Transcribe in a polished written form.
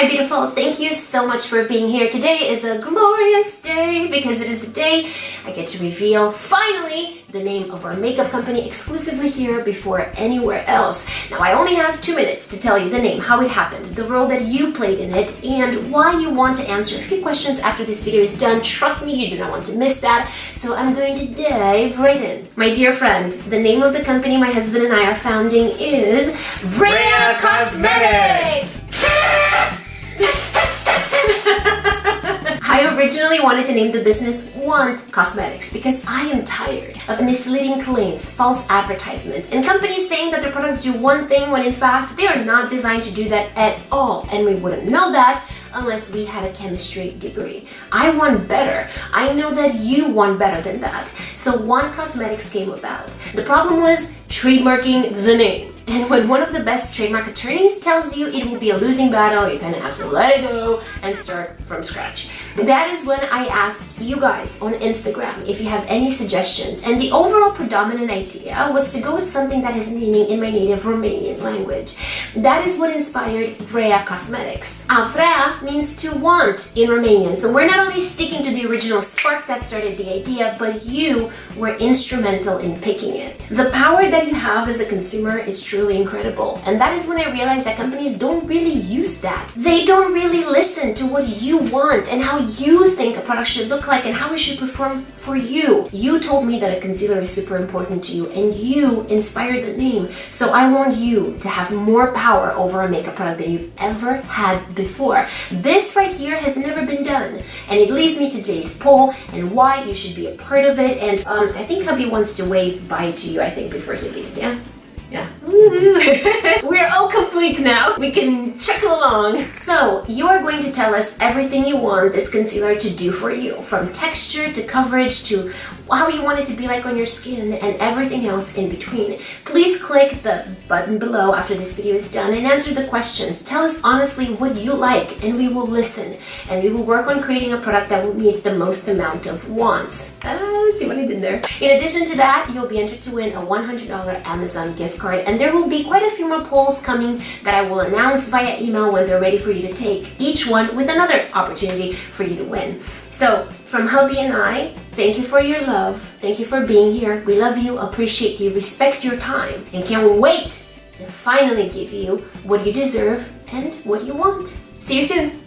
Hi beautiful, thank you so much for being here. Today is a glorious day because it is the day I get to reveal, finally, the name of our makeup company exclusively here before anywhere else. Now I only have 2 minutes to tell you the name, how it happened, the role that you played in it, and why you want to answer a few questions after this video is done. Trust me, you do not want to miss that. So I'm going to dive right in. My dear friend, the name of the company my husband and I are founding is VREA Cosmetics! I originally wanted to name the business Want Cosmetics because I am tired of misleading claims, false advertisements, and companies saying that their products do one thing when in fact they are not designed to do that at all, and we wouldn't know that unless we had a chemistry degree. I want better. I know that you want better than that. So Want Cosmetics came about. The problem was trademarking the name. And when one of the best trademark attorneys tells you it will be a losing battle, you kind of have to let it go and start from scratch. That is when I asked you guys on Instagram if you have any suggestions. And the overall predominant idea was to go with something that has meaning in my native Romanian language. That is what inspired VREA Cosmetics. VREA means to want in Romanian. So we're not only sticking to the original spark that started the idea, but you were instrumental in picking it. The power that you have as a consumer is truly incredible. And that is when I realized that companies don't really use that. They don't really listen to what you want and how you think a product should look like and how it should perform for you. You told me that a concealer is super important to you and you inspired the name. So I want you to have more power over a makeup product than you've ever had before. This right here has never been done. And it leads me to today's poll and why you should be a part of it. And I think hubby wants to wave bye to you, I think, before he leaves, yeah? Yeah. We're all complete now. We can chuckle along. So you are going to tell us everything you want this concealer to do for you, from texture to coverage to how you want it to be like on your skin and everything else in between. Please click the button below after this video is done and answer the questions. Tell us honestly what you like and we will listen and we will work on creating a product that will meet the most amount of wants. See what I did there? In addition to that, you'll be entered to win a $100 Amazon gift card, and there will be quite a few more polls coming that I will announce via email when they're ready for you to take, each one with another opportunity for you to win. So from hubby and I, thank you for your love. Thank you for being here. We love you, appreciate you, respect your time, and can't wait to finally give you what you deserve and what you want. See you soon.